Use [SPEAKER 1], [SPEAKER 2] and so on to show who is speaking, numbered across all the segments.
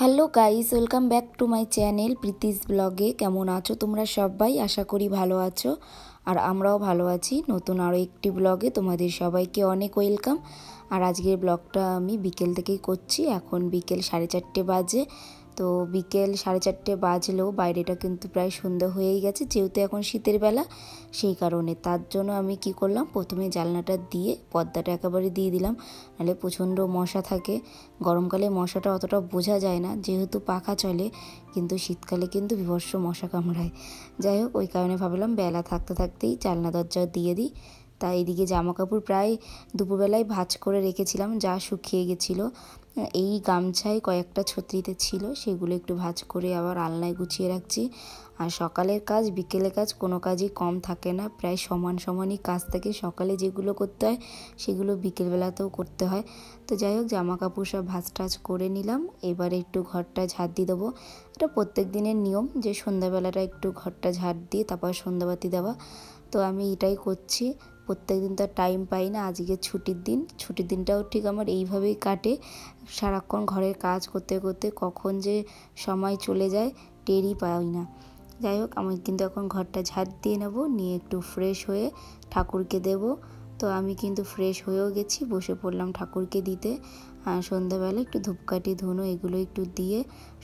[SPEAKER 1] Hello guys, welcome back to my channel Preeti's ব্লগে। কেমন আছো তোমরা সবাই? আশা করি ভালো আছো, আর আমরাও ভালো আছি। নতুন আরও একটি ব্লগে তোমাদের সবাইকে অনেক ওয়েলকাম। আর আজকের ব্লগটা আমি বিকেল থেকেই করছি। এখন বিকেল 4:30 বাজে। তো বিকেল 4:30 বাজলেও বাইরেটা কিন্তু প্রায় সন্ধ্যা হয়েই গেছে, যেহেতু এখন শীতের বেলা। সেই কারণে তার জন্য আমি কি করলাম, প্রথমে জানলাটা দিয়ে পর্দাটা একেবারে দিয়ে দিলাম, নাহলে প্রচণ্ড মশা থাকে। গরমকালে মশাটা অতটা বোঝা যায় না, যেহেতু পাখা চলে, কিন্তু শীতকালে কিন্তু বিভৎস মশা কামড়ায়। যাই হোক, ওই কারণে ভাবলাম বেলা থাকতে থাকতেই জানলা দরজা দিয়ে দিই। তাই এদিকে জামা কাপড় প্রায় দুপুরবেলায় ভাঁজ করে রেখেছিলাম, যা শুকিয়ে গেছিলো। এই গামছায় কয়েকটা ছত্রিতে ছিল, সেগুলো একটু ভাঁজ করে আবার আলনায় গুছিয়ে রাখছি। আর সকালের কাজ বিকেলের কাজ কোনো কাজই কম থাকে না, প্রায় সমান সমানই কাজ থাকে। সকালে যেগুলো করতে হয় সেগুলো বিকেলবেলাতেও করতে হয়। তো যাই হোক, জামা কাপড় সব ভাঁজ টাজ করে নিলাম। এবারে একটু ঘরটা ঝাড় দিয়ে দেবো। এটা প্রত্যেক দিনের নিয়ম যে সন্ধ্যাবেলাটা একটু ঘরটা ঝাড় দিয়ে তারপর সন্ধ্যাবাতি দেওয়া। তো আমি এটাই করছি। প্রত্যেক দিন তো টাইম পাই না, আজকে ছুটির দিন। ছুটির দিনটাও ঠিক আমার এইভাবেই কাটে, সারাক্ষণ ঘরের কাজ করতে করতে কখন যে সময় চলে যায় টেরই পাই না। যাই হোক, আমি কিন্তু এখন ঘরটা ঝাড় দিয়ে নেব, নিয়ে একটু ফ্রেশ হয়ে ঠাকুরকে দেব। তো আমি কিন্তু ফ্রেশ হয়েও গেছি, বসে পড়লাম ঠাকুরকে দিতে। সন্ধ্যাবেলা একটু ধূপকাঠি ধুনো এগুলো একটু দিয়ে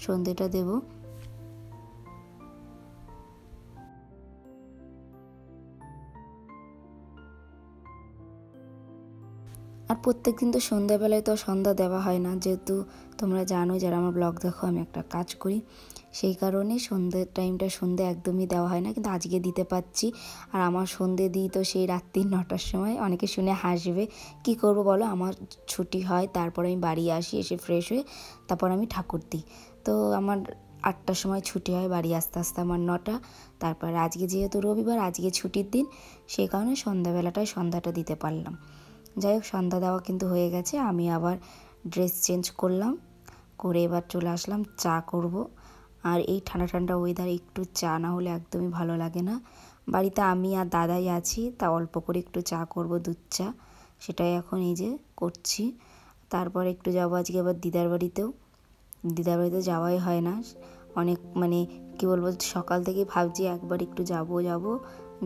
[SPEAKER 1] সন্ধ্যেটা দেবো। আর প্রত্যেক দিন তো সন্ধ্যাবেলায় তো সন্ধ্যা দেওয়া হয় না, যেহেতু তোমরা জানো যারা আমার ব্লগ দেখো আমি একটা কাজ করি, সেই কারণে সন্ধ্যের টাইমটা সন্ধ্যে একদমই দেওয়া হয় না। কিন্তু আজকে দিতে পারছি। আর আমার সন্ধ্যে দিই তো সেই রাত্রি 9টার সময়। অনেকে শুনে হাসবে, কি করব বলো, আমার ছুটি হয়, তারপর আমি বাড়ি আসি, এসে ফ্রেশ হয়ে তারপর আমি ঠাকুর দিই। তো আমার 8টার সময় ছুটি হয়, বাড়ি আস্তে আস্তে আমার 9টা। তারপর আজকে যেহেতু রবিবার, আজকে ছুটির দিন, সেই কারণে সন্ধ্যাবেলাটায় সন্ধ্যাটা দিতে পারলাম। যাই হোক, সন্ধ্যা দেওয়া কিন্তু হয়ে গেছে। আমি আবার ড্রেস চেঞ্জ করলাম, করে এবার চলে আসলাম চা করব। আর এই ঠান্ডা ঠান্ডা ওয়েদার একটু চা না হলে একদমই ভালো লাগে না। বাড়িতে আমি আর দাদাই আছি, তা অল্প করে একটু চা করব, দুধ চা। সেটাই এখন এই যে করছি। তারপর একটু যাবো আজকে আবার দিদার বাড়িতেও। দিদার বাড়িতে যাওয়াই হয় না অনেক, মানে কি বলবো, সকাল থেকে ভাবছি একবার একটু যাব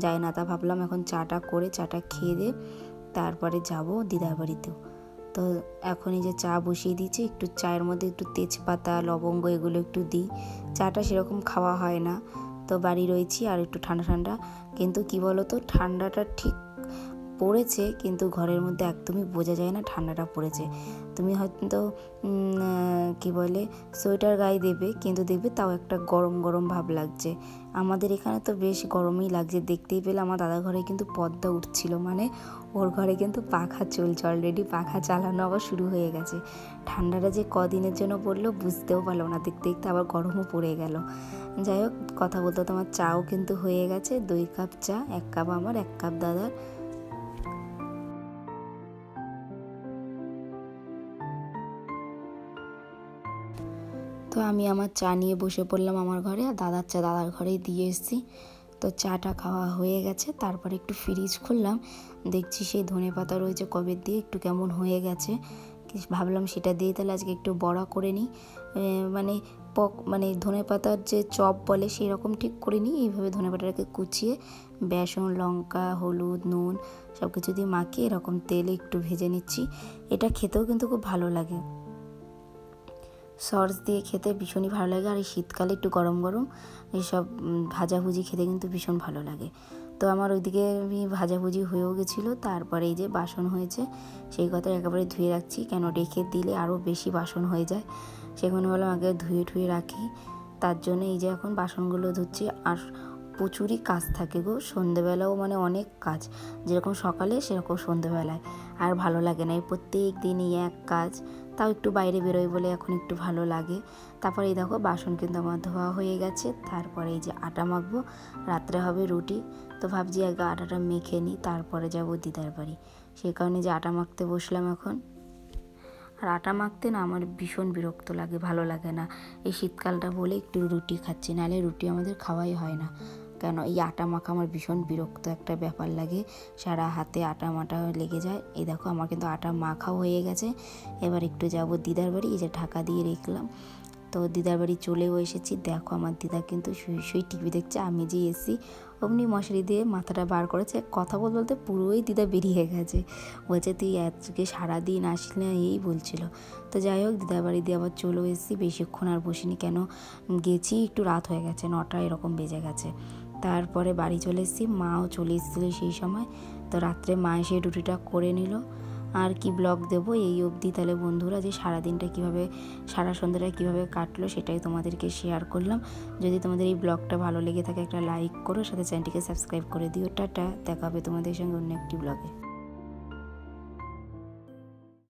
[SPEAKER 1] যাই না। তা ভাবলাম এখন চাটা করে চাটা খেয়ে দিয়ে তারপরে যাব দিদার বাড়িতেও। তো এখন এই যে চা বসিয়ে দিয়েছি, একটু চায়ের মধ্যে একটু তেজপাতা লবঙ্গ এগুলো একটু দিই। চাটা সেরকম খাওয়া হয় না, তো বাড়ি রয়েছি আর একটু ঠান্ডা ঠান্ডা। কিন্তু কি বলো তো, ঠান্ডাটা ঠিক পড়েছে, কিন্তু ঘরের মধ্যে একদমই বোঝা যায় না ঠান্ডাটা পড়েছে। তুমি হয়তো কি বলে সোয়েটার গায়ে দেবে, কিন্তু দেখবে তাও একটা গরম গরম ভাব লাগছে। আমাদের এখানে তো বেশ গরমই লাগছে। দেখতেই পেলে আমার দাদা ঘরে কিন্তু পর্দা উঠছিল, মানে ওর ঘরে কিন্তু পাখা চলছে অলরেডি, পাখা চালানো আবার শুরু হয়ে গেছে। ঠান্ডাটা যে কদিনের জন্য পড়লো বুঝতেও পারলো না, দেখতে দেখতে আবার গরমও পড়ে গেল। যাই হোক, কথা বলতে তোমার চাও কিন্তু হয়ে গেছে। 2 কাপ চা, 1 কাপ আমার, 1 কাপ দাদার। তো আমি আমার চা নিয়ে বসে পড়লাম আমার ঘরে, আর দাদার চা দাদার ঘরেই দিয়ে এসেছি। তো চাটা খাওয়া হয়ে গেছে। তারপর একটু ফ্রিজ খুললাম, দেখছি সেই ধনেপাতা রয়েছে কবে দিয়ে, একটু কেমন হয়ে গেছে। ভাবলাম সেটা দিয়ে তাহলে আজকে একটু বড়া করে নিই। মানে ধনেপাতার যে চপ বলে সেই রকম ঠিক করে নিই। এইভাবে ধনেপাতাটাকে কুচিয়ে বেসন লঙ্কা হলুদ নুন সব কিছু দিয়ে মাখিয়ে এরকম তেলে একটু ভেজে নিচ্ছি। এটা খেতেও কিন্তু খুব ভালো লাগে, সস দিয়ে খেতে ভীষণই ভালো লাগে। আর এই শীতকালে একটু গরম গরম এইসব ভাজাভুজি খেতে কিন্তু ভীষণ ভালো লাগে। তো আমার ওইদিকে ভাজাভুজি হয়েও গেছিলো। তারপরে এই যে বাসন হয়েছে, সেই কথা একেবারে ধুয়ে রাখছি, কেন রেখে দিলে আরও বেশি বাসন হয়ে যায়। সেখানে বললাম আগে ধুয়ে ঠুয়ে রাখি। তার জন্য এই যে এখন বাসনগুলো ধুচ্ছি। আর প্রচুরই কাজ থাকে গো, সন্ধেবেলাও মানে অনেক কাজ, যেরকম সকালে সেরকম সন্ধেবেলায়। আর ভালো লাগে না এই প্রত্যেক দিনই এক কাজ। তাও একটু বাইরে বেরোই বলে এখন একটু ভালো লাগে। তারপরে এই দেখো বাসন কিন্তু আমার ধোয়া হয়ে গেছে। তারপরে এই যে আটা মাখবো, রাত্রে হবে রুটি। তো ভাবছি আগে আটাটা মেখে নিই, তারপরে যাবো দিদার বাড়ি। সেই কারণে যে আটা মাখতে বসলাম এখন। আর আটা মাখতে না আমার ভীষণ বিরক্ত লাগে, ভালো লাগে না। এই শীতকালটা বলে একটু রুটি খাচ্ছি, নাহলে রুটি আমাদের খাওয়াই হয় না। কেন এই আটা মাখা আমার ভীষণ বিরক্ত একটা ব্যাপার লাগে, সারা হাতে আটা মাটা লেগে যায়। এই দেখো আমার কিন্তু আটা মাখাও হয়ে গেছে। এবার একটু যাব দিদার বাড়ি, এই যে ঢাকা দিয়ে রাখলাম। তো দিদার বাড়ি চলেও এসেছি। দেখো আমার দিদা কিন্তু শুয়ে শুয়ে টিভি দেখছে, আমি যে এসি অমনি মশারি দিয়ে মাথাটা বার করেছে। কথা বলতে বলতে পুরোই দিদা বেরিয়ে গেছে, বলছে তুই আজকে সারাদিন আসলে এই বলছিল। তো যাই হোক দিদার বাড়ি দিয়ে আবার চলেও এসেছি, বেশিক্ষণ আর বসিনি, কেন গেছি একটু রাত হয়ে গেছে, 9টা এরকম বেজে গেছে। তারপরে বাড়ি চলে এসেছি, মাও চলে এসেছিলো সেই সময়। তো রাত্রে মা এসে রুটিটা করে নিল। আর কি ব্লগ দেবো এই অবধি। তাহলে বন্ধুরা যে সারাদিনটা কীভাবে, সারা সন্ধ্যাটা কীভাবে কাটলো সেটাই তোমাদেরকে শেয়ার করলাম। যদি তোমাদের এই ব্লগটা ভালো লেগে থাকে একটা লাইক করো, সাথে চ্যানেলটিকে সাবস্ক্রাইব করে দিও। টাটা, দেখা হবে তোমাদের সঙ্গে অন্য একটি ব্লগে।